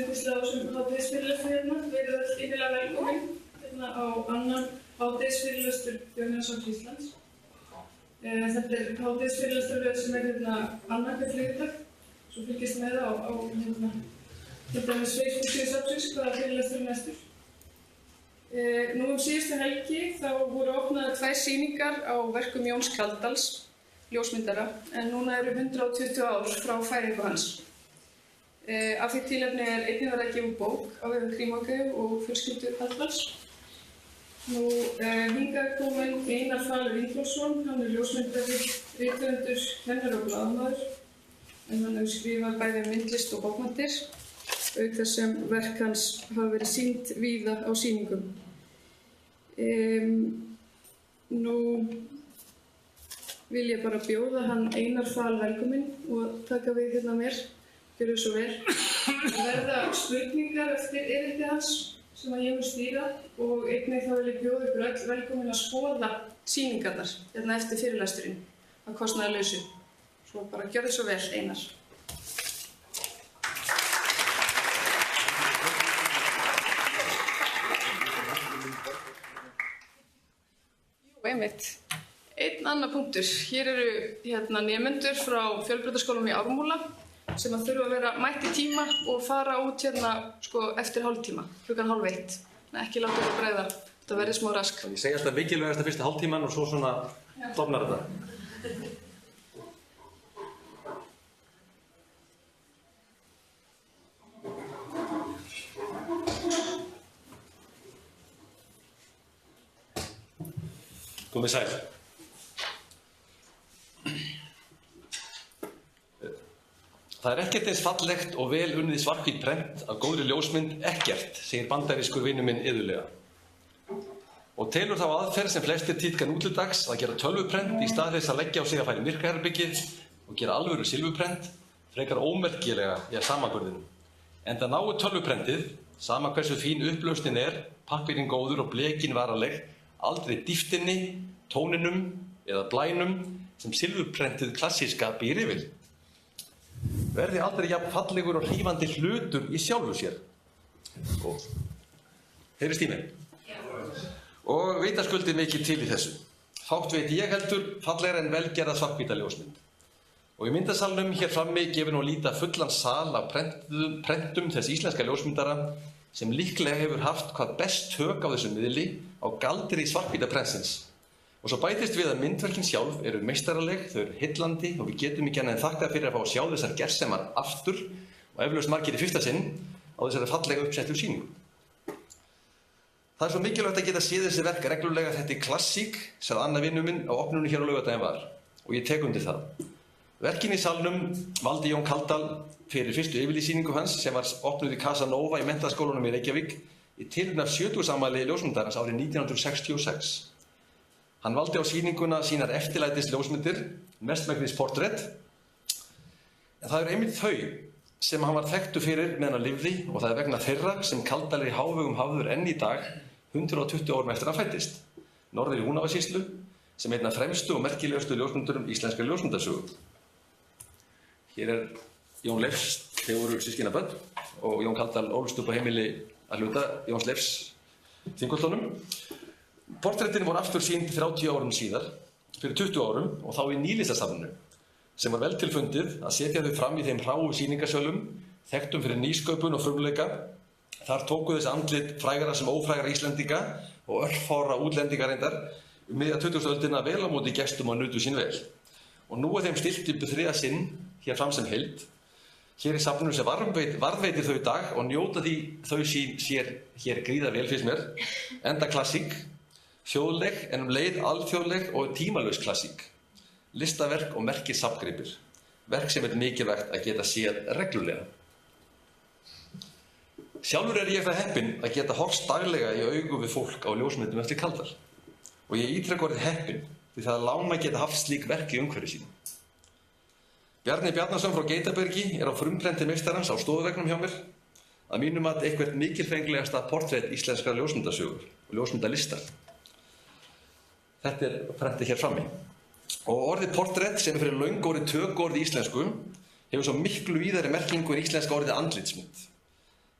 yndislega á þessum hádegisfyrirlestri hérna, verið öll innilega velkomin hérna á annan hádegisfyrirlestur Þjóðminjasafns Íslands. Þetta hádegisfyrirlestur sem hérna annað hvert þriðjudag, svo fylgist með á hérna Facebook-síðu safnsins hvaða fyrirlestur næstur. Nú síðustu helgi þá voru opnaðar 2 sýningar á verkum Jóns Kaldals, ljósmyndara, en núna eru 120 ár frá fæðingu hans. Af því tilefni einnig verið að gefa bók á vegum Krímóku og fjölskyldu Kaldals. Hingað kominn Einar Falur Ingólfsson, hann ljósmyndari, rithöfundur, kennari og blaðamaður, en hann hefur skrifað bæði myndlist og bókmenntir, auk þess sem verk hans hafa verið sýnd víða á sýningum. Nú vil ég bara bjóða hann Einar Fal velkominn og taka við hérna mér. Gjörðu svo vel. Það verða spurningar eftir erindi hans sem ég mun stýra og einnig þá vil ég bjóða ykkur öll velkomin að skoða sýningarnar hérna eftir fyrirlesturinn að kostnaðarlausu. Svo bara gjörðu svo vel, Einar. Einmitt. Einn annar punktur. Hér eru nemendur frá Fjölbrautaskólanum í Ármúla sem að þurfa að vera mætt í tíma og fara út eftir hálftíma, klukkan 12:30. Ekki láta ykkur bregða, þetta verði smá rask. Ég segi alltaf mikilvægast að fyrsta hálftíman og svo svona dofnar þetta. Komið sæl. Það ekkert eins fallegt og vel unnið svarthvít prent af góðri ljósmynd ekkert, segir bandarískur vinur minn iðulega. Og telur þá aðferð sem flestir tíðka nú til dags að gera tölvuprent í stað þess að leggja á sig að fara í myrkraherbergið og gera alvöru silfurprent frekar ómerkilega í samanburðinum. Enda náu tölvuprentið, sama hversu fín upplausnin pappírinn góður og blekin varaleg, aldrei dýftinni, tóninum eða blænum sem silfurprentið klassíska býr yfir. Verði aldrei jafn fallegur og hrífandi hlutur í sjálfu sér. Og heyrist í mig. Og vitaskuld mikið til í þessu. Fátt veit ég heldur fallegra en velgerða svarthvíta ljósmynd. Og í myndasalnum hér frammi gefur nú líta fullan sal af prentum þess íslenska ljósmyndara sem líklega hefur haft hvað best tök á þessum miðli á galdri svarthvíta prentsins. Og svo bætist við að myndverkin sjálf eru meistaraleg, þau eru heillandi og við getum ekki annað en þakka fyrir að fá að sjá þessar gersemar aftur og eflaust margir í fyrsta sinn á þessari fallega uppsettu sýningu. Það svo mikilvægt að geta séð þessi verk reglulega, þetta klassík, sagði Anna vinur minn á opnunni hér á laugardaginn var og ég tek undir það. Verkin í salnum valdi Jón Kaldal fyrir fyrstu yfirlýsingu hans sem var opnuð í Casanova í Menntaskólanum í Reykjavík í tilefni af 70-afmæli ljósmyndarans árið 1966. Hann valdi á sýninguna sínar eftirlætis ljósmyndir, mestmegnis portrett, en það eru einmitt þau sem hann var þekktur fyrir meðan hann lifði og það vegna þeirra sem Kaldal í hávegum hafður enn í dag 120 árum eftir að fæddist. Norður í Húnavatnssýslu sem einna fremstu og merkilegustu ljósmyndurum íslenskra ljósmyndasögu. Hér Jón Leifs, þeir voru systkinabörn og Jón Kaldal ólst upp á heimili að hluta Jóns Leifs Þingvöllunum. Portrettin voru aftur sýnd 30 árum síðar, fyrir 20 árum og þá í Nýlistasafninu sem var vel til fundið að setja þau fram í þeim hráu sýningarsölum, þekktum fyrir nýsköpun og frumleika. Þar tóku þessi andlit frægara sem ófrægara Íslendinga og örfára útlendinga reyndar miðja 20. öldina vel á móti gestum og nutu sín vel. Og nú þeim stillt upp þriðja sinn hér fram sem heild. Hér í safninu sem varðveitir þau í dag og njóta því þau sér hér gríða vel fyrst mér, enda klassík. Þjóðleg en leið alþjóðleg og tímalaus klassík. Listaverk og merkir safngripir. Verk sem mikilvægt að geta séð reglulega. Sjálfur ég það heppinn að geta horfst daglega í augu við fólk á ljósmyndum eftir Kaldal. Og ég ítrek orðið heppinn því það lána geta haft slík verk í umhverfi sínu. Bjarni Bjarnason frá Geitabergi á frumprenti meistarans á stofuveggnum hjá mér. Að mínum að eitthvað mikilfenglegasta portrett íslenskra ljósmyndasögur og ljósmyndalistar. Þetta prentið hér frammi. Og orðið portrett sem fyrir löngu orðið tökuorð í íslensku hefur svo miklu víðari merkingu en íslenska orðið andlitsmynd.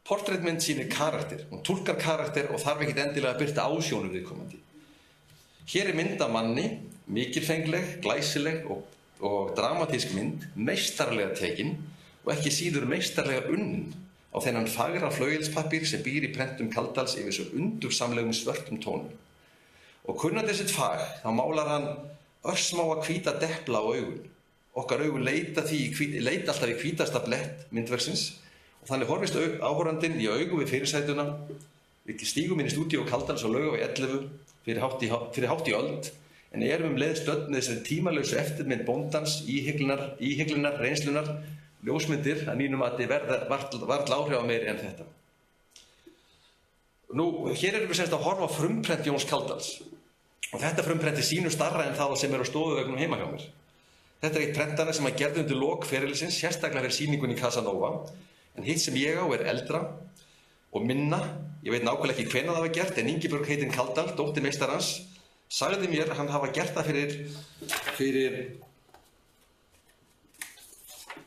Portrettmynd sýnir karakter, hún túlkar karakter og þarf ekkert endilega að birta ásjónu viðkomandi. Hér er mynd af manni, mikilfengleg, glæsileg og dramatísk mynd, meistarlega tekin og ekki síður meistarlega unnin á þennan fagra flauelspappír sem býr í prentum Kaldals yfir svo undursamlegum svörtum tónum. Og kunnandi sitt fag, þá málar hann örsmáa hvíta depla á augun. Okkar augun leita alltaf í hvítasta blett myndverksins og þannig horfist áhorfandinn í augu við fyrirsætuna. Við stígum inn í stúdíó Kaldals á Laugavegi 11 fyrir hátt í öld, en erum leið stödd með þessari tímalausu eftirmynd bóndans, íhyglunar, reynslunar, ljósmyndir að mínum mati varla áhrif á meiri en þetta. Nú, hér erum við semst að horfa á frumprent Jóns Kaldals og þetta frumprent er sínu starra en það sem er á stofuveggnum heima hjá mér. Þetta er eitt prentana sem að gerði undir lok ferilsins, sérstaklega fyrir sýningunni í Casanova, en hitt sem ég á er eldra og minna. Ég veit nákvæmlega ekki hvenær það var gert, en Ingibjörg heitinn Kaldal, dóttir meistarans, sagði mér að hann hafa gert það fyrir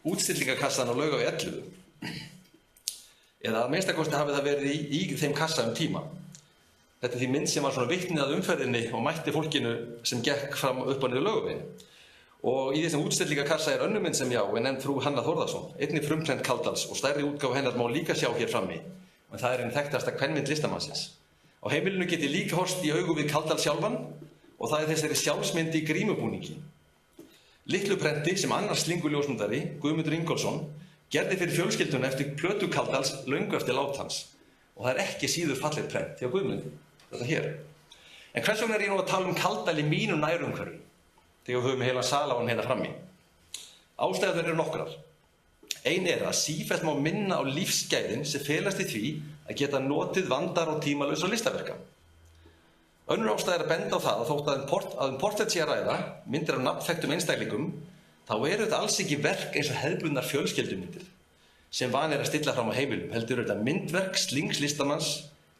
útstillingakassan á Laugavegi 11. Eða að minnstakosti hafi það verið í þeim kassa tíma. Þetta er því mynd sem var svona vitni að umferðinni og mætti fólkinu sem gekk fram upp og niður Laugaveginn. Og í þessum útstillingakassa er önnur mynd sem já, en frú Hanna Þórðarson, einnig frumprent Kaldals og stærri útgáfu hennar má líka sjá hér frammi, en það er einn þekktasta kvenmynd listamannsins. Á heimilinu geti líka horfst í augu við Kaldal sjálfan og það er þessari sjálfsmynd í grímubúningi. Litlu prenti sem annar slinguljósmyndari, Guðmundur Ingólfsson, gerði fyrir fjölskylduna eftir plötu Kaldals löngu eftir lát hans. Og það er ekki síður fallegt prent hjá Guðmundi, þetta hér. En hvers vegna er ég nú að tala um Kaldal í mínu nærumhverfi, þegar við höfum heila sal á hann hérna frammi? Ástæður eru nokkrar. Ein er að sífellt má minna á lífsgæðin sem felast í því að geta notið vandar og tímalausra listaverka. Önnur ástæða er að benda á það að þótt að portrett sé að ræða, myndir af nafnþekktum einstaklingum, þá eru þetta alls ekki verk eins og hefðbundnar fjölskyldumyndir sem van er að stilla fram á heimilum. Heldur þetta myndverk slings listamanns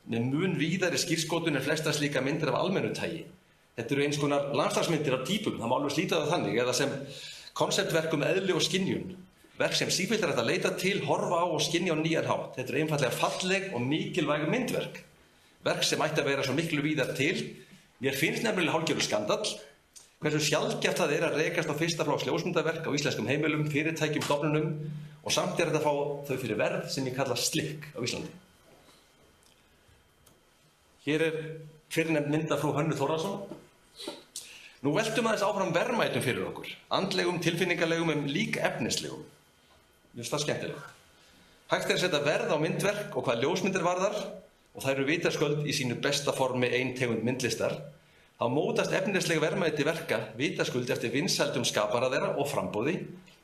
með mun víðari skírskotun en flestar slíka myndir af almennu tagi. Þetta eru eins konar landslagsmyndir af típum, það má alveg slíta það þannig, eða sem konseptverk eðli og skynjun. Verk sem sífellt er hægt að leita til, horfa á og skynja á nýjan hátt. Þetta eru einfaldlega falleg og mikilvæg myndverk. Verk sem ætti að vera svo miklu víðar til. Mér finnst nefnilega hálfgerður skandall hversu sjaldgæft það er að rekast á fyrsta flokks ljósmyndaverk á íslenskum heimilum, fyrirtækjum, stofnunum og samt er þetta að fá þau fyrir verð sem ég kalla slikk á Íslandi. Hér er fyrrnefnd mynd af frú Hönnu Þórðarson. Nú veltum aðeins áfram verðmætum fyrir okkur, andlegum, tilfinningalegum líka efnislegum. Mér finnst það skemmtilega. Hægt er að setja verð á myndverk og hvað ljósmyndir varðar og þær eru vitaskuld í sínu besta formi ein tegund myndlistar. Þá mótast efnislega verðmæti verka vitaskuld eftir vinsældum skapara þeirra og framboði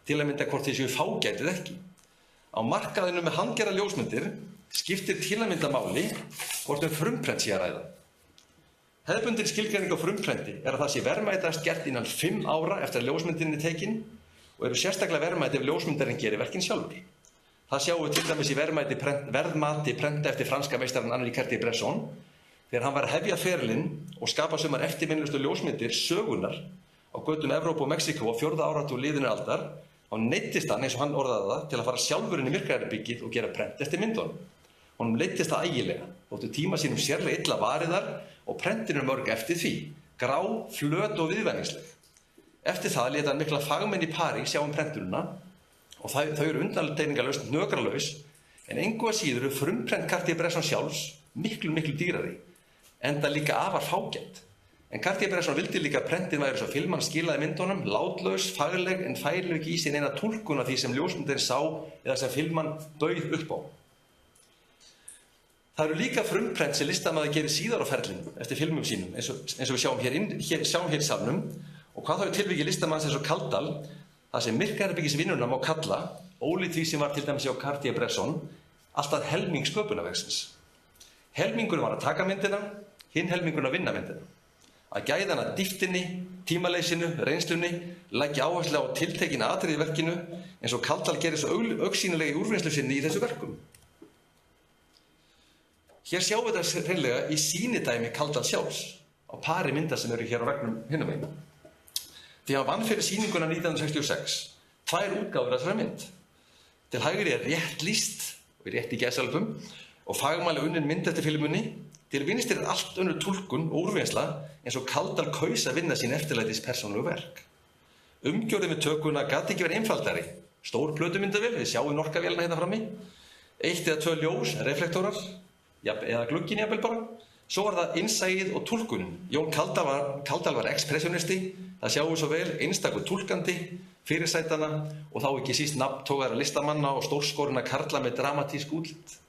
til að mynda hvort þeir séu fágætið ekki. Á markaðinu með handgerðar ljósmyndir skiptir til að mynda máli hvort frumprent sé að ræða. Hefðbundin skilgreining á frumprenti er að það sé verðmætast gert innan 5 ára eftir að ljósmyndin er tekin og eru sérstaklega verðmæti ef ljósmyndarinn gerir verkin sjálfur. Það sjáum við til dæmis í verðmati prenta eftir franska meistarann Henri Cartier-Bresson þegar hann var að hefja ferilinn og skapa sumar eftirminnilegustu ljósmyndir sögunar á götum Evrópu og Mexíkó á 4. áratug liðinnar aldar. Þá neyddist hann, eins og hann orðaði það, til að fara sjálfur inn í myrkraherbergið og gera prent eftir myndunum. Honum leiddist það ægilega, þóttu tíma sínum sérlega illa variðar og prentin mörg eftir því, grá, flöt og viðvenningsleg. Eftir það lét hann mikla fagmenn í París sjá prentununa og þau eru undantekningarlaust hnökralaus, en engu að síður frumprent Cartier-Bresson sjálfs miklu dýrari, enda líka afar fágætt. En Cartier-Bresson vildi líka að prentin væri svo filman skilaði myndunum, látlaus, fagleg, en fælu ekki í sig neina túlkun af því sem ljósmyndin sá eða sem filman bauð upp á. Það eru líka frumprent sem listamaður gerir síðar á ferlinu eftir filmum sínum, eins og við sjáum hér í salnum, og hvað þá er tilvikið listamanns eins og Kaldal, það sem myrkraherbergisvinnuna má kalla, ólíkt því sem var til dæmis hjá Cartier-Bresson, alltaf helming sköpunarverksins. Helmingurinn var að taka myndina, hinn helmingurinn að vinna myndina. Að gæða hana dýptinni, tímaleysinu, reynslunni, leggja áherslu á tiltekin atriði í verkinu, eins og Kaldal gerir svo augsýnilega í úrvinnslu sinni í þessu verkum. Hér sjáum við þetta hreinlega í sýnidæmi Kaldal sjálfs á pari mynda sem eru hér á veggnum hinum megin. Því hann vann fyrir sýninguna 1966 2 útgáfur af þessari mynd. Til hægri er rétt lýst rétt í gæsalöpum, og fagmælega unnin mynd eftir filmunni. Til vinstri allt önnur túlkun og úrvinnsla eins og Kaldal kaus að vinna sín eftirlætis persónulegu verk. Umgjörðin við tökuna gat ekki verið einfaldari. Stór plötumyndavél, við sjáum Norka-vélina hérna frammi. 1 eða 2 ljós, reflektorar, eða glugginn jafnvel bara. Svo var það innsæið og túlkunin. Jón Kaldal var expressionisti, það sjáum svo vel einstakur túlkandi, fyrirsætana og þá ekki síst nafntógara listamanna og stórskorinna karla með dramatísk útlit.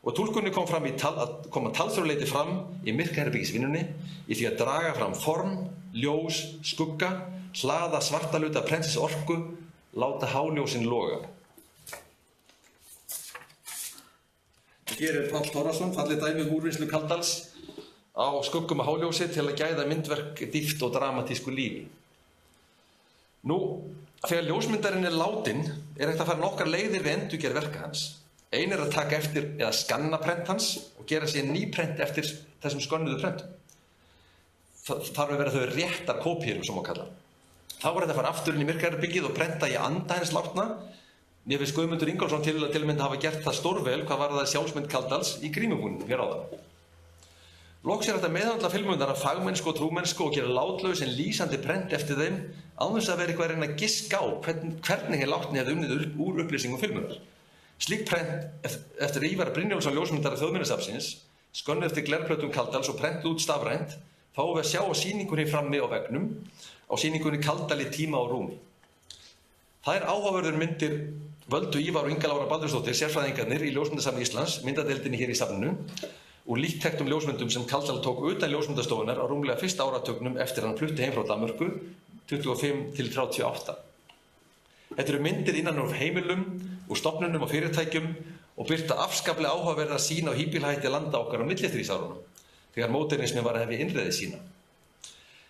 Og túlkunin kom að talsverðu fram í myrkraherbergisvinnunni í því að draga fram form, ljós, skugga, hlaða svarta hluta prentsins orku, láta háljósin loga. Hér Páll Thorarson, fallið dæmi úrvinnslu Kaldals á skuggum og háljósi til að gæða myndverk dýpt og dramatísku lífi. Nú, þegar ljósmyndarinn látin hægt að fara nokkrar leiðir við endurgerð verka hans. Ein að taka eftir eða skanna prent hans og gera sér ný prent eftir þessum skönnuðu prentum. Það þarf að vera þau réttar kópíur, sem má kalla. Þá var þetta að fara aftur inn í myrkraherbergið og prenta í anda hins látna. Mér finnst Guðmundur Ingólfsson til að mynda hafa gert það stórvel hvað var það sjálfsmynd Kaldals í grímubúningnum hér áðan. Loks hægt að meðhandla filmurnar af fagmennsku og trúmennsku og gera látlaus en lýsandi prent eftir þeim án þess að vera eitthvað að reyna að giska á hvernig hinn látni hefði unnið úr upplýsingum filmurnar. Slík prent eftir Ívar Brynjólfsson ljósmyndara Þjóðminjasafnsins, skönnuð eftir glerplötum Kaldals og prentuð út stafrænt, fáum við að sjá á sýningunni frammi á veggnum, á sýningunni Kaldal í tíma og rúmi. Þær áhugaverður myndir völdu Ívar og Inga Lára Baldursdóttir, sérfræðingarnir í Ljósmyndasafni Íslands, myndadeildinni hér í safninu, úr líktektum ljósmyndum sem Kaldal tók utan ljósmyndastofunar á rúmlega fyrsta áratugnum eftir hann flutti heim frá Danmörku 25 til 38. Þetta eru myndir innan úr heimilum, úr stofnunum og fyrirtækjum og birta afskaplega áhugaverða sýn á híbýlahætti landa okkar á millistríðsárunum, þegar módernismi var að hefja innreiði sína.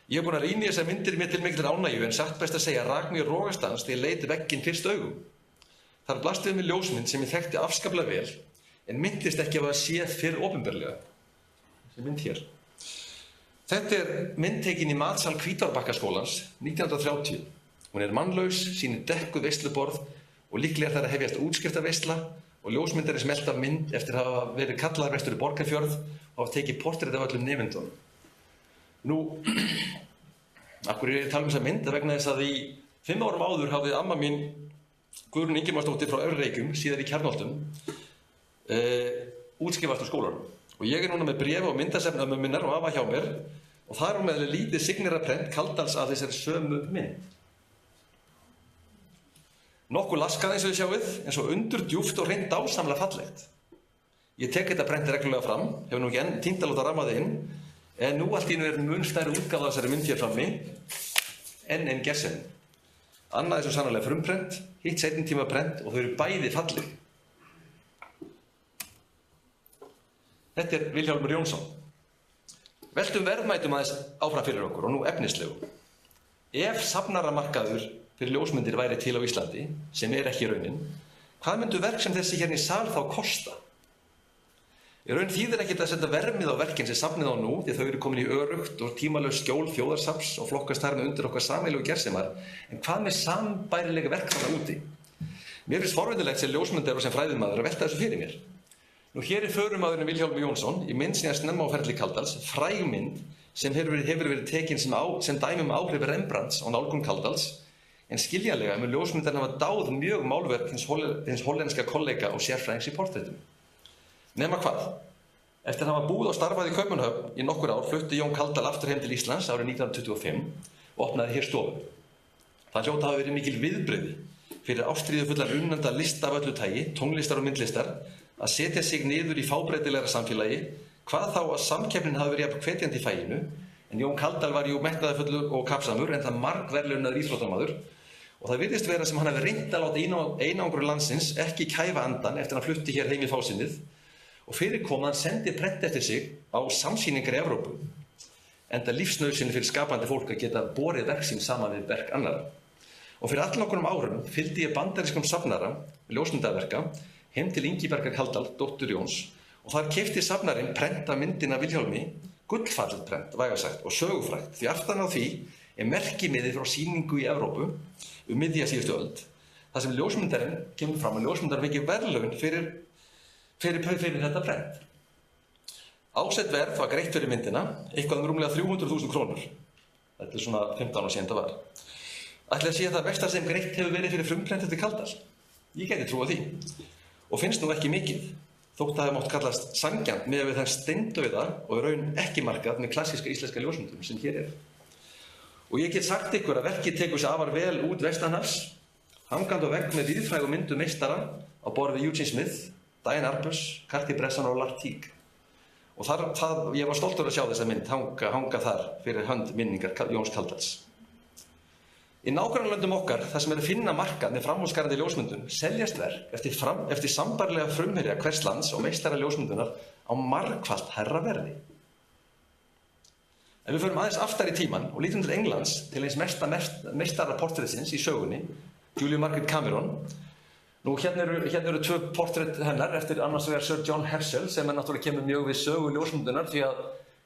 Ég hef búin að rýna í þessar myndir mér til mikillar ánægju en satt best að segja rak mig rogastans þegar ég leit vegginn fyrst augum. Þar blasti við með ljósmynd sem ég þekkti afskaplega vel en myndist ekki að séð fyrr opinberlega. Þessi mynd hér. Þetta mynd tekin í matsal Hvítárbakkaskólans 1930. Hún mannlaus, sýnir dekkuð veisluborð og líklega þar að hefjast útskriftarveisla og ljósmyndari smelt af mynd eftir að hafa verið kallaðar vestur í Borgarfjörð og hafa tekið portrett af öllum nefndunum. Nú, af hverju ég tala þessa mynd? Vegna þess að í 5 árum áður hafði amma mín Guðrún Ingimarsdóttir frá Örreykjum, síðar í Kjarnholtum, útskrifast úr skólanum. Og ég núna með bréf og myndasefni ömmu minnar og afa hjá mér og þar með lítið signera prent Kaldals af þessari sömu mynd. Nokkuð laskað eins og þið sjáið, en svo undurdjúpt og hreint dásamlega fallegt. Ég tek þetta prent reglulega fram, hefur nú ekki enn tímt að láta ramma það inn, en nú allt í einu mun stærri útgáfa þessari mynd hér frammi enn einn gersemin. Annað svo sannarlega frumprent, hitt seinni tíma prent og þau eru bæði falleg. Þetta Vilhjálmur Jónsson. Veltum verðmætum aðeins áfram fyrir okkur og nú efnislegu. Ef safnaramarkaður fyrir ljósmyndir væri til á Íslandi, sem ekki raunin, hvað myndu verk sem þessi hérna í sal þá kosta? Í raun þýðir ekkert að setja vermið á verkin sem safnið á nú, því þau eru komin í örugt og tímalaust skjól þjóðarsafns og flokkast þar með undir okkar sameiginlegu gersemar, en hvað með sambærilega verk þarna úti? Mér finnst forvitnilegt sem ljósmyndari og sem fræðimaður að velta þessu fyrir mér. Nú hér förumaðurinn Vilhjálmur Jónsson, í mynd sem snemma á ferli Kaldals, fræg mynd sem hefur verið tekin sem dæmi áhrif Rembrandts á nálgun Kaldals, en skiljanlega mun ljósmyndarinn hafa dáð mjög málverk hins hollenska kollega og sérfræðings í portréttum. Nema hvað? Eftir að hafa búið og starfað í Kaupmannahöfn í nokkur ár flutti Jón Kaldal aftur heim til Íslands árið 1925 og opnaði hér stofu. Það hljóta hafa verið mikil viðbrigði fyrir ástríðufullan unnanda lista af öllu tagi, tónlistar og myndlistar, að setja sig niður í fábreytilegra samfélagi, hvað þá að samkeppnin hafi verið jafn hvetjandi í faginu, en Jón Kaldal var jú metnaðarfullur og kapsamur, en það margverðlaunaður íþróttamaður, og það virðist vera sem hann hafi reynt að láta einangrun landsins ekki kæfa andan eftir að hann flutti hér heim í fásinnið, og fyrirkom hann sendi prent eftir sig á samsýningar í Evrópu, enda lífsnauðsynni fyrir skapandi fólk að geta borið verk sín saman við verk annarra. Og fyrir allnokkrum árum fylgdi ég bandarískum safnara, ljósmyndaverka, heim til Ingibergar Kaldal, dóttur Jóns, og þar keypti safnarinn prent af myndina Vilhjálmi, gullfallið prent, vægast sagt, og sögufrægt, því aftan á því merkimiði frá sýningu í Evrópu miðja síðustu öld, þar sem ljósmyndarinn kemur fram að ljósmyndarinn fengi verðlaun fyrir fyrir þetta prent. Ásett verð var greitt fyrir myndina, eitthvað rúmlega 300.000 krónur. Þetta svona 15 ára síðan það var. Ætli að sé það versta sem greitt hefur verið fyrir frumprent eftir Kaldal. Ég gæti trúað því. Og finnst nú ekki mikið, þótt það hefði mátt kallast sanngjarnt miðað við þann steindauða og í raun ekki markað með klassíska íslenska ljósmyndun sem hér er. Og ég get sagt ykkur að verkið tekur sér afar vel út vestanhafs, hangandi á vegg með víðfrægum myndum meistara á borð við Eugene Smith, Diane Arbus, Cartier-Bresson og Lartigue. Og ég var stoltur að sjá þessa mynd hanga þar fyrir hönd minningar Jóns Kaldals. Í nágrannalöndum okkar, þar sem að finna markað með framúrskarandi ljósmyndun, seljast verk eftir sambærilega frumherja hvers lands og meistara ljósmyndunar á margfalt hærra verði. Ef við förum aðeins aftar í tímann og lítum til Englands til eins meistara portréttsins í sögunni, Julia Margaret Cameron. Nú, hérna eru 2 portrett hennar eftir annars vegar Sir John Herschel sem náttúrulega kemur mjög við sögu ljósmyndunar því að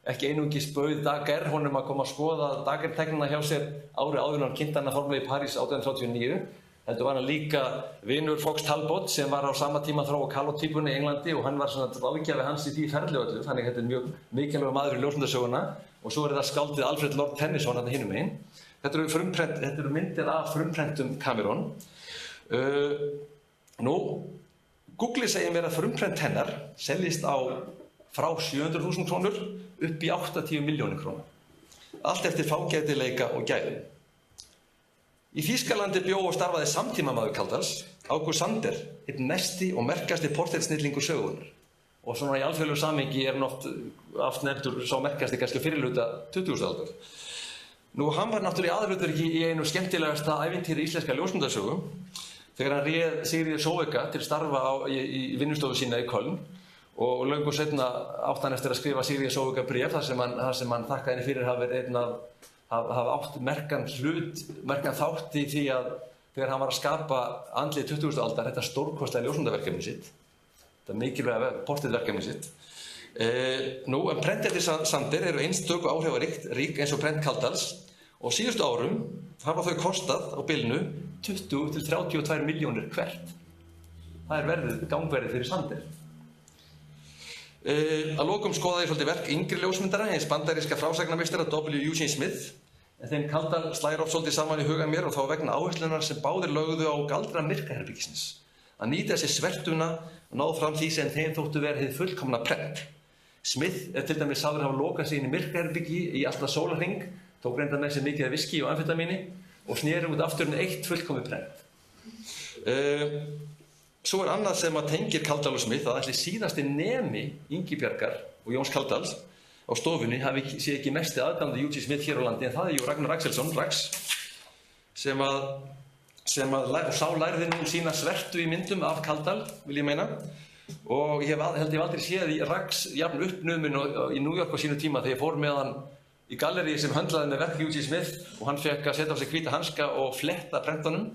ekki einungis bauð Daguerre honum að koma að skoða Daguerre-teiknina hjá sér ári áður en hann kynnti hana formlega í París 1839. Heldur var hann líka vinur Fox Talbot sem var á sama tíma að þróa kalótypunni í Englandi og hann var svona ráðgjafi hans í því ferli öllu, þannig að þetta er mjög mikilvægur maður í ljósmyndasöguna. Og svo er þetta skáldið Alfred Lord Tennyson hérna hinum megin. Þetta eru myndir af frumprentum Cameron. Google segir mér að frumprent hennar seljist frá 700.000 krónur upp í 80 milljónir króna. Allt eftir fágætileika og gæðum. Í Þýskalandi bjó og starfaði samtímamaður Kaldals, August Sander, einn mesti og merkasti portrettsnillingur sögunar. Og svona í alþjóðlegu samhengi er hann oft nefndur sá merkasti kannski fyrirhluta 20. aldar. Nú, hann var náttúrulega í aðalhlutverki í einu skemmtilegasta ævintýri íslenska ljósmyndasögu þegar hann réð Sigríði Sóvika til starfa í vinnustofu sína í Köln og löngu seinna átti hann eftir að skrifa Sigríði Sóvika bréf þar sem hann þakkaði henni fyrir að hafa átt merkan þátt í því að þegar hann var að skapa andlið 20. aldar þetta stórkostlega ljósmyndaverkefni sitt, þetta mikilvæga portrettverkefni sitt. En prent eftir Sander eru einstök og áhrifarík eins og prent Kaldals og síðustu árum hafa þau kostað á bilinu 20 til 32 milljónir hvert. Það er gangverðið fyrir Sander. Að lokum skoðaði ég svolítið verk yngri ljósmyndara eins bandaríska frásagnameistara W. Eugene Smith en þeim Kaldal slær oft svolítið saman í huga mér og þá vegna áherslunar sem báðir lögðu á galdra myrkraherbyggisins. Að nýta þessi svertuna og náð fram því sem þeim þóttu verið hið fullkomna prent. Smith er til dæmis sagður hafa lokað sig inn í myrkraherbyggi í alltaf sólarhring, tók reynda með sér mikið af viski og amfetamíni og sneri út aftur en eitt fullkomið prent. Svo er annað sem að tengir Kaldal og Smith að ætli síðasti nemi Ingibjargar og Jóns Kaldals á stofunni sé ekki mesti aðdáandi Eugene Smith hér á landi en það er Ragnar Axelsson, Rax, sem sá lærði nú sína svertu í myndum af Kaldal, vil ég meina. Og ég held ég aldrei séð í Rax jafn uppnumin í New York á sínu tíma þegar ég fór með hann í galleríi sem höndlaði með verk Eugene Smith og hann fekk að setja á sig hvíta hanska og fletta prentunum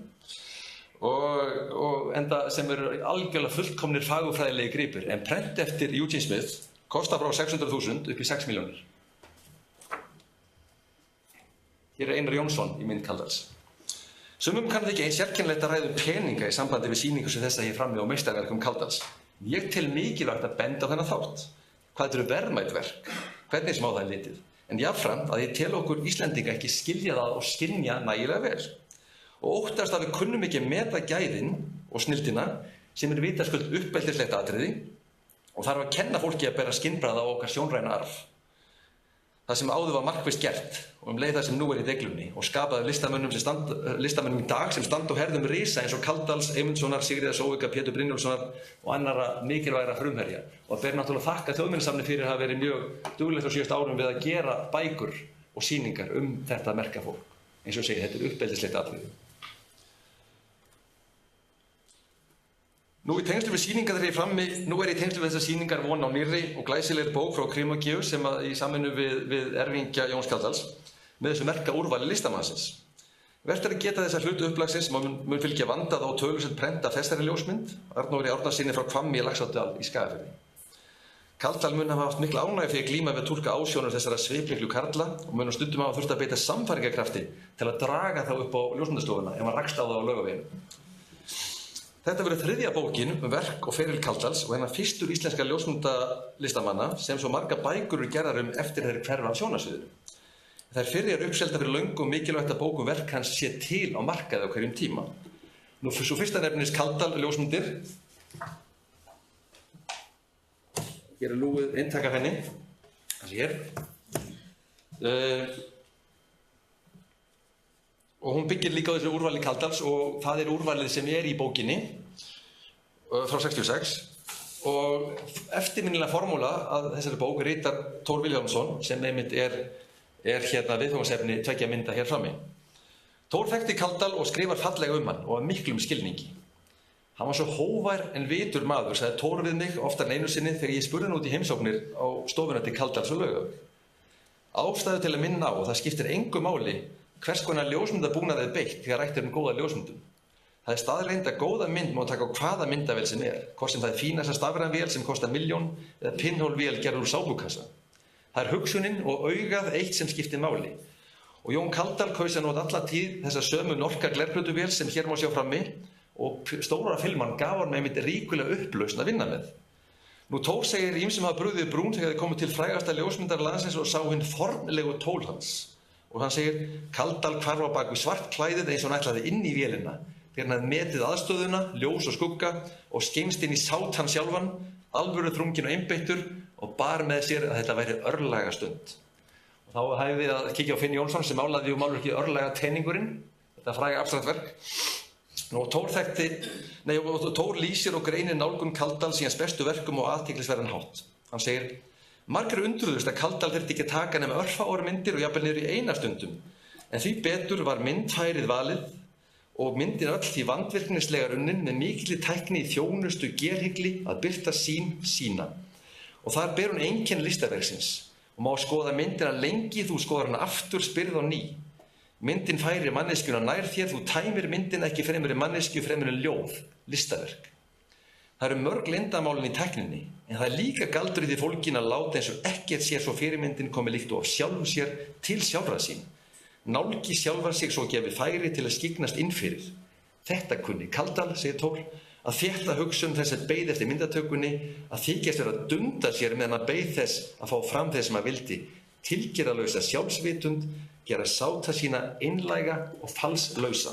og enda sem eru algjörlega fullkomnir fagurfræðilegi gripir en prent eftir Eugene Smith kostar frá 600.000 upp í 6 milljónir. Hér er Einar Jónsson í mynd Kaldals. Sumum kann það ekki eins sérkennilegt að ræða peninga í sambandi við sýningu sem þessa hér frammi á meistarverkum Kaldals. Ég tel mikilvægt að benda á þennan þátt. Hvað eru verðmæt verk? Hvernig sem á það er litið? En jafnframt að ég tel okkur Íslendinga ekki skilja það og skynja nægilega vel. Og óttast að við kunnum ekki meta gæðin og snilldina sem er vitaskuld uppeldislegt atriði og þarf að kenna fólki að bera skynbragða á okkar sjónræna arf. Það sem áður var markvisst gert og leið það sem nú er í deglunni og skapaði listamönnum í dag sem standa á herðum risa eins og Kaldals, Eymundssonar, Sigríðar Sóvika, Pétur Brynjólfssonar og annarra mikilvægra frumherja. Og ber náttúrulega þakka Þjóðminjasafni fyrir að hafa verið mjög duglegt á síðustu árum við að gera bækur og sýningar þetta merka fólk. Eins og ég segi, þetta er uppeldislegt atriði. Nú er í tengslu við þessar sýningar von á nýrri og glæsilegri bók frá Krimogeu sem í samvinnu við erfingja Jóns Kaldals með þessu merka úrvali listamannsins. Vert er að geta þessa hlutu upplagsins sem mun fylgja vandað á tölusett prent af þessari ljósmynd, Arnóri Árnasyni frá Hvammi í Laxárdal í Skagafirði. Kaldal mun hafa haft mikla ánægju fyrir að glíma við að túlka ásjónur þessara svipmiklu karla og mun á stundum hafa þurft að beita sannfæringarkrafti til að draga þá upp á ljósmyndastofuna ef hann rakst á það á Laugaveginn. Þetta verður þriðja bókin verk og feril Kaldals og hennar fyrstur íslenska ljósmyndalistamanna sem svo margar bækur eru gerðar eftir þeirri hverfa af sjónarsviðinu. Þær fyrri uppselda fyrir löngu og mikilvægt að bókum verk hans sé til á markaði á hverjum tíma. Nú, svo fyrsta nefnist Kaldal ljósmyndir. Hér er lúið eintak af henni. Þessi hér. Og hún byggir líka á þessu úrvali Kaldals og það er úrvalið sem er í bókinni frá 66 og eftirminnilega formúla að þessari bók ritar Thor Vilhjálmsson sem einmitt er hérna viðfangsefni tveggja mynda hér frammi. Thor þekkti Kaldal og skrifar fallega hann og af miklum skilningi. Hann var svo hóvær en vitur maður, sagði Thor við mig oftar en einu sinni þegar ég spurði hann út í heimsóknir á stofuna til Kaldals og Laugaveg. Ástæðu til að minna á, það skiptir engu máli hvers konar ljósmyndabúnað er beitt þegar rætt er góða ljósmyndun. Það er staðreynd að góða mynd má taka á hvaða myndavél sem er, hvort sem það er fínasta stafræn vél sem kostar 1 milljón eða pinnhólvél gerð úr sápukassa. Það er hugsunin og augað eitt sem skiptir máli. Og Jón Kaldal kaus að nota alla tíð þessa sömu Norka glerplötuvél sem hér má sjá frammi og stóra filman gaf hann einmitt ríkulega upplausn að vinna með. Nú Thor segir ýmsum hafa brugðið brún þegar þið komið til frægasta ljósmyndar landsins og sá hinn formlegu tól hans. Og hann segir, Kaldal hvarf á bak við svart klæðið eins og hann ætlaði inn í vélina, þegar hann hafði metið aðstöðuna, ljós og skugga og skeimst inn í sát hann sjálfan, alvöru þrunginn og einbeittur og bar með sér að þetta væri örlaga stund. Og þá hæfum við að kíkja á Finn Jónsson sem málaði málverkið Örlaga teiningurinn, þetta fræga abstrakt verk. Og Thor lýsir og greinir nálgun Kaldals í hans bestu verkum og athyglisverðan hátt. Hann segir, margir undruðust að Kaldal þyrfti ekki að taka nema örfáar myndir og jafnvel niður í eina stundum. En því betur var myndfærið valið og myndin öll því vandvirknislega unnin með mikilli tækni í þjónustu gerhygli að birta sína. Og þar ber hún einkenni listaverksins og má skoða myndina lengi, þú skoðar hana aftur, spyrð á ný. Myndin færir manneskjuna nær þér, þú tæmir myndina ekki fremur en manneskju fremur en ljóð, listaverk. Það eru mörg leyndarmálin í tækninni, en það er líka galdur í því fólkin að láta eins og ekkert sér svo fyrirmyndin komi líkt og af sjálfu sér til sjálfra sín. Nálgi sjálfar sig svo gefi færi til að skyggnast inn fyrir. Þetta kunni Kaldal, segir Thor, að þétta hugsun þess að beið eftir myndatökunni, að þykjast vera að dunda sér meðan að beið þess að fá fram þess sem að vildi, tilgerðarlausa sjálfsvitund, gera sáta sína einlæga og falslausa.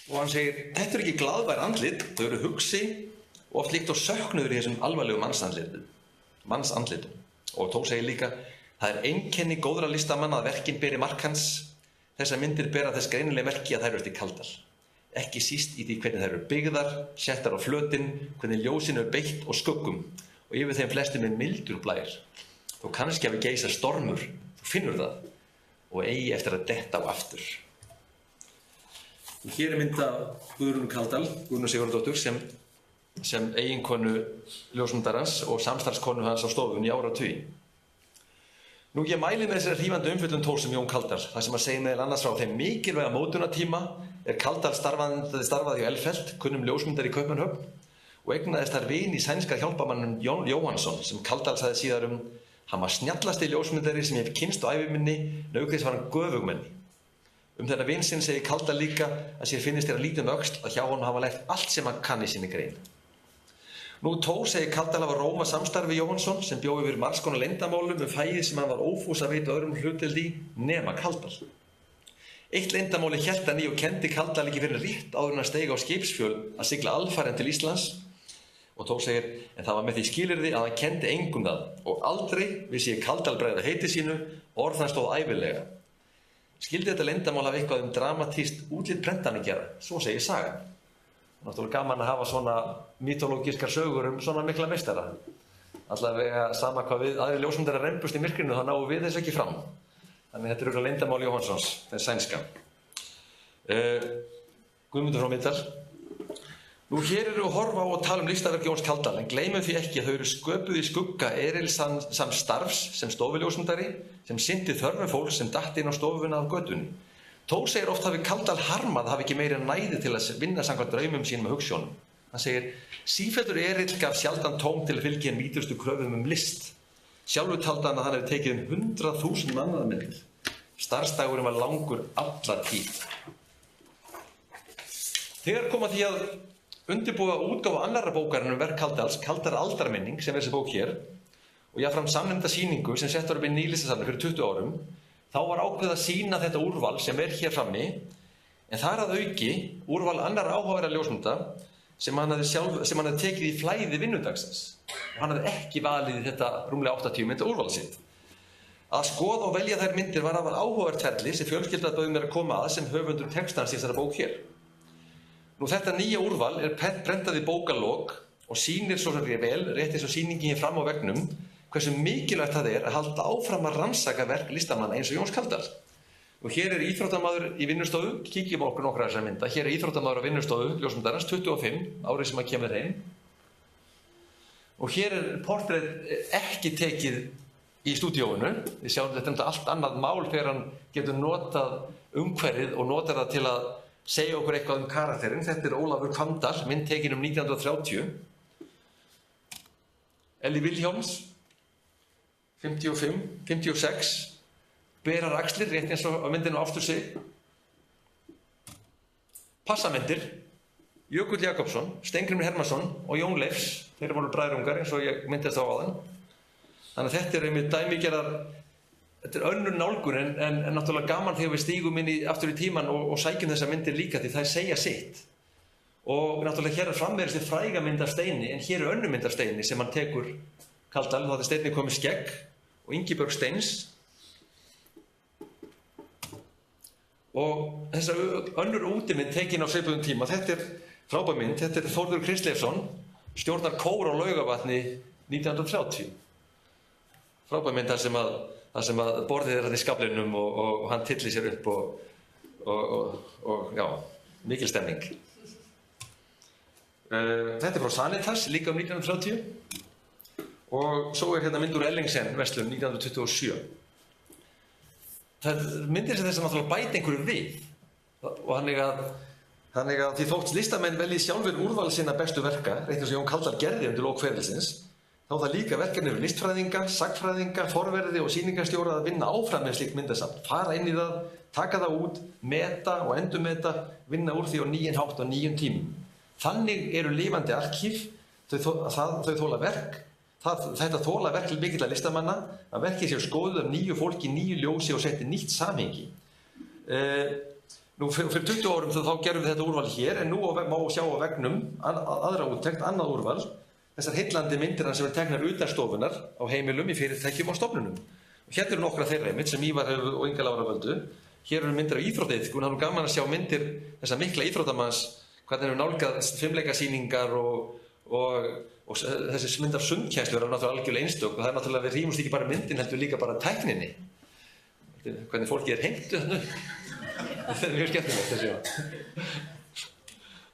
Og hann segir, þetta eru ekki glaðvær andlit, þau eru hugsi og oft líkt og söknuður í þessum alvarlegu mannsandlitum. Og Thor segir líka, það er einkenni góðra listamanna að verkin beri mark hans. Þessar myndir bera þess greinilega merki að þær eru eftir Kaldal. Ekki síst í því hvernig þær eru byggðar, settar á flötinn, hvernig ljósin eru beitt og skuggum og yfir þeim flestum er mildur blær. Þó kannski hafi geisað stormur, þú finnur það og eigi eftir að detta á aftur. Og hér er mynd af Guðrúnu Kaldal, Guðrúnu Sigurðardóttur, sem eiginkonu ljósmyndarans og samstarfskonu hans á stofunni í áratugi. Nú, ég mæli með þessari hrífandi umfjöllun Thors um Jón Kaldal, þar sem að segja meðal annars frá þeim mikilvæga mótunartíma er Kaldal starfaði hjá Elfelt, kunnum ljósmyndar í Kaupmannahöfn og eignaðist þar vin í sænska hjálparmannum Jón Jóhannsson sem Kaldal sagði síðar hann var snjallasti ljósmyndari sem ég hef kynnst á ævi minni, auk þess var hann göfugmenni. Þennan vin sinn segir Kaldal líka að sér finnist þér að lítið öxl að hjá honum hafa lært allt sem hann kann í sinni grein. Nú Thor segir Kaldal hafa róma samstarfi Jóhannsson sem bjó yfir margs konar leyndamálum fæið sem hann var ófús að veita öðrum hlutdeild í nema Kaldal. Eitt leyndamáli hélt hann í og kendi Kaldal ekki fyrir rétt áður en að steiga á skipsfjöl að sigla alfarinn til Íslands og Thor segir en það var með því skilyrði að hann kendi engum það og aldrei vissi ég Kaldal bregða heiti sínu orð hann stóð ævilega. Skildi þetta leyndamál hafa eitthvað dramatískt útlit prentan að gera, svo segir sagan. Náttúrulega gaman að hafa svona mytológískar sögur svona mikla meistara. Allavega sama hvað við aðrir ljósmyndar að rembust í myrkrinu þá náum við þess ekki fram. Þannig þetta eru leyndamál Jóhannssons, þess sænska. Guðmundur frá Miðdal. Nú hér eru að horfa á og tala listaverk Jóns Kaldal en gleymum því ekki að þau eru sköpuð í skugga erilsams starfs sem stofuljósmyndari sem sinnti þörfum fólks sem datt inn á stofuna af götunni. Thor segir oft hafi Kaldal harmað hafi ekki meira næði til að vinna samkvæmt draumum sínum og hugsjónum. Hann segir: sífelldur erill gaf sjaldan tóm til að fylgja mýtustu kröfum list. Sjálfur taldi hann að hann hefði tekið 100.000 mannaðarmyndir. Starfsdagurinn var langur alla tíð. Þegar kom að því að undirbúa útgáfu annarra bókarinnar verk Kaldals, Kaldar aldarminning, sem þessi bók hér, og jáfnframt samnefnda sýningu sem sett var upp í Nýlistasafni fyrir 20 árum, þá var ákveðið að sýna þetta úrval sem hér frammi, en þar að auki úrval annarra áhugaverðra ljósmynda sem hann hafði tekið í flæði vinnudagsins. Hann hafði ekki valið þetta rúmlega 80 mynda úrval sitt. Að skoða og velja þær myndir var afar áhugavert ferli sem fjölskylda bauð mér að koma að sem höfundur textans í þessari bók hér. Nú þetta nýja úrval prentað í bókalok og sýnir svo sem vel, rétt eins og sýningin hér fram á veggnum, hversu mikilvægt það að halda áfram að rannsaka verk listamanna eins og Jóns Kaldal. Og hér íþróttamaður í vinnustofu, kíkjum okkur nokkra þessar mynda, hér íþróttamaður á vinnustofu ljósmyndarans, 25, árið sem hann kemur heim. Og hér portrett ekki tekið í stúdíóinu. Við sjáum þetta allt annað mál þegar hann getur notað umhverfið og notar það til að segja okkur eitthvað karakterinn. Þetta Ólafur Kvandal, mynd tekin 1930. Elli Vilhjálms, 55, 56, berar axlir, rétt eins og á myndinu aftur sig. Passamyndir, Jökull Jakobsson, Steingrímur Hermannsson og Jón Leifs, þeir voru bræðrungar eins og ég myndist á áðan. Þannig að þetta einmitt dæmigerðar, þetta önnur nálgun en náttúrulega gaman þegar við stígum inn aftur í tíman og sækjum þessar myndir líka því þær segja sitt. Og náttúrulega hér frammeðist þessi fræga mynd af Steini, en hér önnur mynd af Steini sem hann tekur Kaldal, þá Steini komið skegg og Ingibjörg Steins. Og þessar önnur útimynd tekin á svipuðum tíma, þetta frábær mynd, þetta Þórður Kristleifsson, stjórnar kór á Laugarvatni 1930. Frábær mynd þar sem að borðið þarna í skaflinum og hann tyllir sér upp og já, mikil stemning. Þetta frá Sanitas, líka 1930. Og svo hérna mynd úr Ellingsen verslun 1927. Það myndir sem þess að náttúrulega bæta einhverju við. Og þannig að því þótt listamenn velji sjálfur úrval sinna bestu verka, rétt eins og Jón Kaldal gerði undir lok ferilsins, þá það líka verkefni fyrir listfræðinga, sagnfræðinga, forverði og sýningarstjóra að vinna áfram með slíkt myndasafn. Fara inn í það, taka það út, meta og endurmeta, vinna úr því á nýjan hátt og nýjum tímum. Þannig eru lifandi arkíf, þau þola verk. Þetta þola verk til mikilla listamanna, að verkið séu skoðuð af nýju fólki, nýju ljósi og setti nýtt samhengi. Nú fyrir 20 árum þá gerum við þetta úrval hér, en nú má sjá á veggnum aðra úttekt, annað úrval, þessar heillandi myndir sem eru teknar utan stofunar á heimilum, í fyrirtækjum og stofnunum. Og hérna eru nokkra þeirra einmitt sem Ívar og Inga Lára völdu. Hér eru myndir af íþróttaiðkun, það er gaman að sjá myndir þessa mikla íþróttamanns, hvernig hefur nálgað fimleikasýningar og þessi mynd af sundkennslu er náttúrulega algjörlega einstök og það er náttúrulega, við rýmumst ekki bara myndin heldur líka bara tækninni. Hvernig fólki heimtu þannig. Þetta mjög skemmtilegt þessi.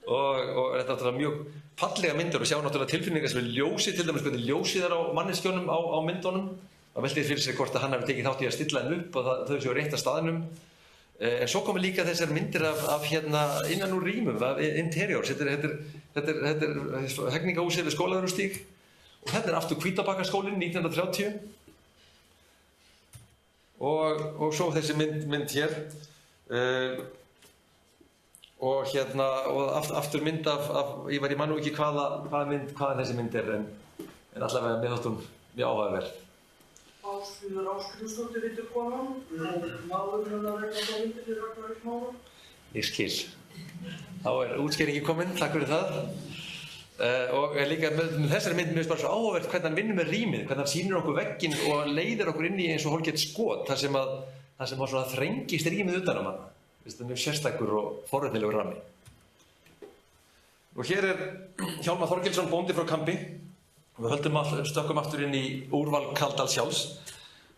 Og þetta er náttúrulega mjög fallega myndir og sjá náttúrulega tilfinningar sem er ljósið, til dæmis hvernig ljósið er á manneskjónum á myndunum. Það veltir fyrir sig hvort að hann hafi tekið þátt í að stilla henn upp og þau séu rétt að staðnum. En svo komur líka þessar myndir af hérna innan úr rýmum, af interiors. Þetta er hegningarhúsið við Skólavörðustíg og þetta er aftur Hvítabakkaskólinn 1930. Og svo þessi mynd hér. Og hérna, og aftur mynd ég man nú ekki hvaðan þessi mynd er, en allavega mér þótt hún mjög áhugaverð. Ásfríður Ásgrímsdóttir heitir konan, maðurinn hennar vegna þá myndir fyrir Ragnar Smára. Ég skil. Þá er útskýringin komin, takk fyrir það. Og líka með þessari mynd mér bara svo áhugavert hvernig hann vinnur með rýmið, hvernig hann sýnir okkur vegginn og leiðir okkur inn í eins og hálfgert skot, þar sem svona þrengist rýmið utan hann. Þetta er mjög sérstakur og forvitnilegur rammi. Og hér er Hjálmar Þorgilsson, bóndi frá Kambi. Við stökkum aftur inn í úrval Kaldal sjálfs.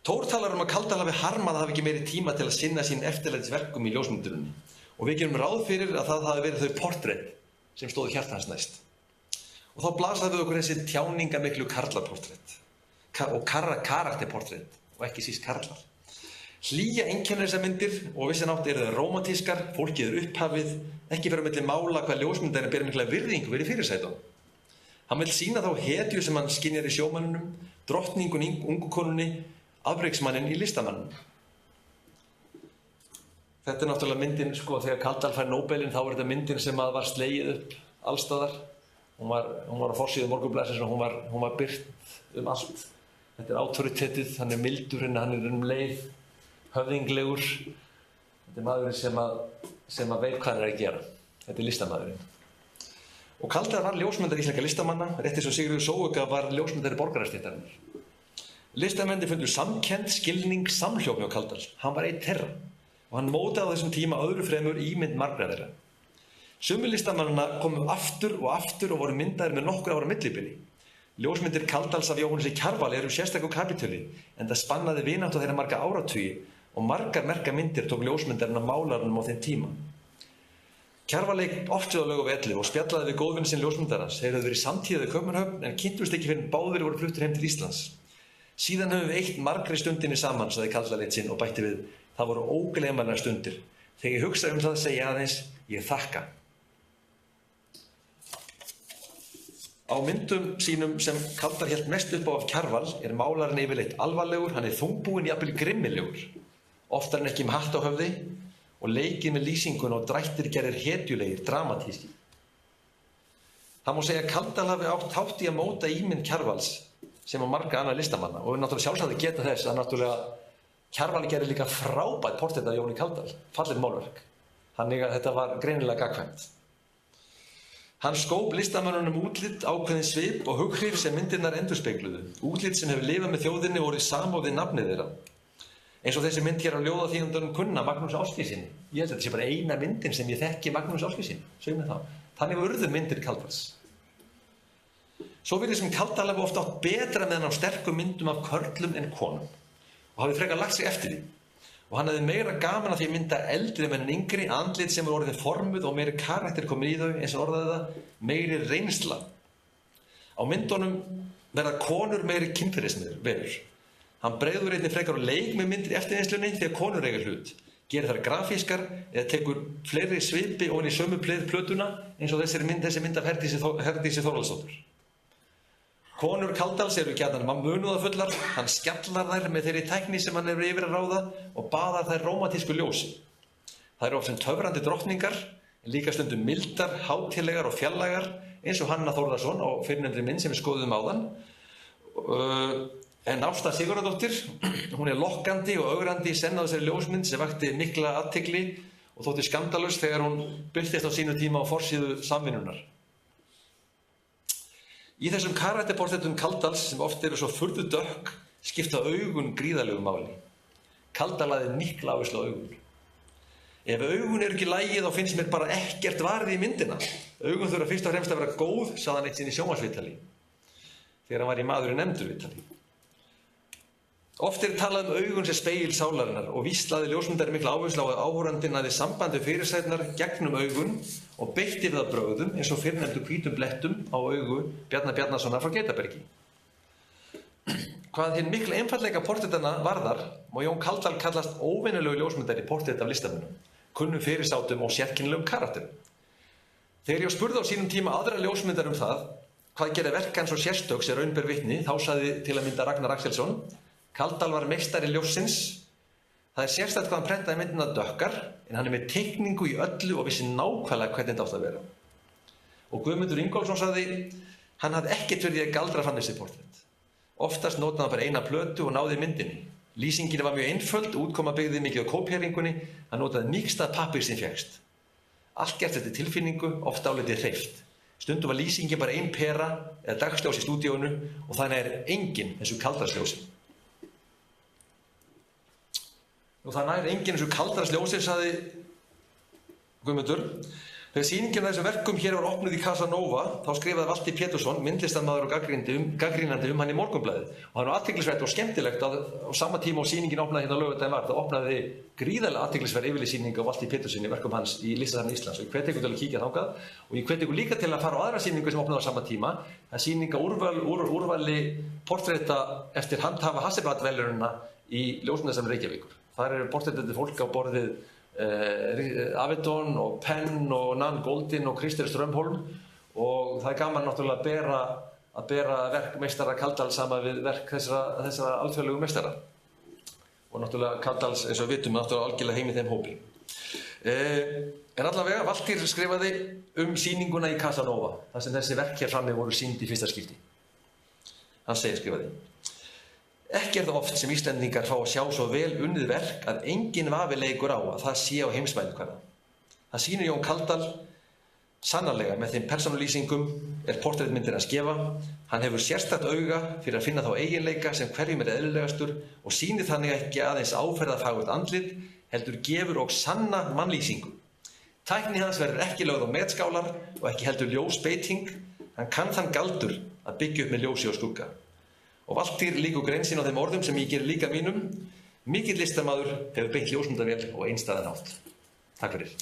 Thor talar að Kaldal hafi harmað að hafa ekki meiri tíma til að sinna sín eftirlætisverkum í ljósmynduninni. Og við gerum ráð fyrir að það hafi verið þau portrett sem stóðu hjarta hans næst. Og þá blasaði við okkur þessi tjáningamiklu karlaportrett og karakterportrett og ekki síst karlar. Hlýja einkennir þessar myndir og vissan átt eru þær rómantískar, fólkið upphafið, ekki fyrir að milli mála hvað ljósmyndarinn ber mikla virðingu fyrir fyrirsætunum. Hann vill sýna þá hetju sem hann skynjar í sjómanninum, drottningun ungu konunni, afreksmanninn í listamannum. Þetta náttúrulega myndin, þegar Kaldal fær Nóbelinn, þá þetta myndin sem var slegið upp allstaðar. Hún var á forsíðu Morgunblaðsins og hún var birt allt. Þetta autoritetið, hann mildur, hann leið, höfðinglegur. Þetta maðurinn sem veit hvað hann að gera. Þetta listamaðurinn. Og Kaldal var ljósmyndari íslenska listamanna, rétt eins og Sigríður Sóuga var ljósmyndari borgarastéttarinnar. Listamenn fundu samkennd, skilning, samhljóm hjá Kaldal. Hann var einn þeirra og hann mótaði á þessum tíma öðru fremur ímynd margra þeirra. Sumir listamannanna komu aftur og voru myndaðir með nokkur ára millibili. Ljósmyndir Kaldals af Jóhannesi Kjarval eru sérstakur kapítuli, en það spannaði vináttu þeirra marga áratugi og margar merka myndir tók ljósmyndarinn af málaranum á þeim tíma. Kjarval leik oft við á Laugavegi 11 og spjallaði við góðvin sinn ljósmyndarans. Þeir höfðu verið samtíða í Kaupmannahöfn en kynntust ekki fyrr en báðir voru fluttir heim til Íslands. Síðan höfum við eytt margri stundinni saman, sagði Kaldal eitt sinn og bætti við: það voru ógleymanlegar stundir. Þegar ég hugsa það segi ég aðeins: ég þakka. Á myndum sínum sem Kaldal hélt mest upp á af Kjarval málarinn yfirleitt alvarlegur, hann þungbúinn, jafnvel grimmilegur, oftar en ekki með hatt á höfði og leikið með lýsingun og drættir gerðir hetjulegir, dramatískir. Það má segja að Kaldal hafi átt þátt í að móta ímynd Kjarvals sem á marga annað listamanna og náttúrulega sjálfsagt geta þess að náttúrulega Kjarval gerði líka frábært portrett af Jóni Kaldal, fallegt málverk. Þannig að þetta var greinilega gagnkvæmt. Hann skóp listamönnunum útlit, ákveðin svip og hughrif sem myndirnar endurspegluðu. Útlit sem hefur lifað með þjóðinni og orðið samofið nafnið þeirra. Eins og þessi mynd hér á ljóðaþýðendunum kunna, Magnús Ásgeirssyni. Ég held að þetta sé bara eina myndin sem ég þekki Magnús Ásgeirssyni. Segum við það. Þannig urðu myndir Kaldals. Svo virðist sem Kaldal hafi oft átt betra með hann á sterkum myndum af körlum en konum og hafi frekar lagt sig eftir því. Og hann hefði meira gaman af því að mynda eldri menn en yngri, andlit sem eru orðin formuð og meiri karakter komin í þau, eins og orðaði það, meiri reynsla. Á myndunum verða konur meiri kynferðisverur. Hann bregður einnig frekar á leik með myndir í eftirvinnslunni þegar konur eiga hlut, gerir þær grafískar eða tekur fleiri svipi ofan í sömu plötuna eins og þessi mynd af Herdísi Þórhallsdóttur. Konur Kaldals eru gjarnan munúðafullar, hann skjallar þær með þeirri tækni sem hann hefur yfir að ráða og baðar þær rómantísku ljósi. Það eru oft sem töfrandi drottningar, en líka stundum mildar, hátíðlegar og fjarlægar, eins og Hanna Þórðarsson á fyrrnefndri mynd sem við skoðum áðan. En Ásta Sigurðardóttir, hún lokkandi og ögrandi í senn á þessari ljósmynd sem vakti mikla athygli og þótti skandalös þegar hún birtist á sínu tíma á forsíðu Samvinnunnar. Í þessum karakterportrettum Kaldals sem oft eru svo furðu dökk skipta augun gríðarlegu máli. Kaldal lagði mikla áherslu á augun. Ef augun eru ekki í lagi þá finnst mér bara ekkert varið í myndina. Augun þurfa fyrst og fremst að vera góð, sagði hann eitt sinn í sjónvarpsviðtali þegar hann var í Maðurinn nefndur viðtali. Oft talað augun sem spegil sálarinnar og víst lagði ljósmyndari mikla áherslu á að áhorfandinn hafði samband við fyrirsæturnar gegnum augun og beitti við það brögðum eins og fyrrnefndu hvítum blettum á augu Bjarna Bjarnasonar frá Geitabergi. Hvað hinn mikla einfaldleika portrettana varðar má Jón Kaldal kallast óvenjulegu ljósmyndari portrett af listamönnum, kunnum fyrirsátum og sérkennilegum karakterum. Þegar ég spurði á sínum tíma aðra ljósmyndar það hvað gerði verk hans og sérstök sem raun ber vitni, þá sagði til að mynda Ragnar Axelsson: Kaldal var meistari ljóssins. Það sérstakt hvað hann prentaði myndina dökkar, en hann með teikningu í öllu og vissi nákvæmlega hvernig þetta átti að vera. Og Guðmundur Ingólfsson sagði: hann hafði ekkert verið að galdra fram þessi portrett. Oftast notaði hann bara eina plötu og náði myndinni. Lýsingin var mjög einföld, útkoma byggði mikið á kópíeringunni, hann notaði mýkstað pappír sem fékkst. Allt gert eftir tilfinningu, oft álitið hreyft. Stundum var lýsingin bara ein pera eða dagsljós í stúdíónu og þannig engin þessu Kaldalsljósi. Það nær enginn eins og Kaldalsljósi, sagði Guðmundur. Þegar sýningin af þessum verkum hér var opnuð í Casanova, þá skrifaði Valtý Pétursson, myndlistarmaður og gagnrýnandi hann í Morgunblaðið. Og það var athyglisvert og skemmtilegt að á sama tíma og sýningin opnaði hérna á laugardaginn var, það opnaði gríðarlega athyglisverð yfirlitssýning á Valtý Péturssyni verkum hans í Listasafni Íslands. Og ég hvet ykkur til að kíkja þangað og ég hvet ykkur líka til að fara á aðra sýningu sem opnaði á sama tíma. Það er sýning á úrvali portrétta eftir handhafa Hasselblad-verðlaunanna í Ljósmyndasafni Reykjavíkur. Þar eru portrettandi fólk á borðið Avedon og Penn og Nan Goldin og Krister Strömholm og það gaman náttúrulega að bera verk meistara Kaldals saman við verk þessara alþjóðlegu meistara. Og náttúrulega Kaldals, eins og við vitum, náttúrulega algjörlega heim í þeim hópi. En allavega, Valtýr skrifaði sýninguna í Casanova, þar sem þessi verk hér frammi voru sýnd í fyrsta skipti. Hann skrifaði: Ekki það oft sem Íslendingar fá að sjá svo vel unnið verk að enginn vafi leikur á að það sé á heimsmælikvarða. Það sýnir Jón Kaldal sannarlega með þeim persónulýsingum portrettmyndir hans gefa. Hann hefur sérstakt auga fyrir að finna þá eiginleika sem hverjum eðlilegastur og sýnir þannig ekki aðeins áferðarfagurt andlit, heldur gefur og sanna mannlýsingu. Tækni hans verður ekki lögð á metskálar og ekki heldur ljósbeiting. Hann kann þann galdur að byggja upp með ljósi og skugga. Og Valtýr lýkur grein sín á þeim orðum sem ég geri líka mínum: Mikill listamaður hefur beitt ljósmyndavél og einstæðan hátt. Takk fyrir.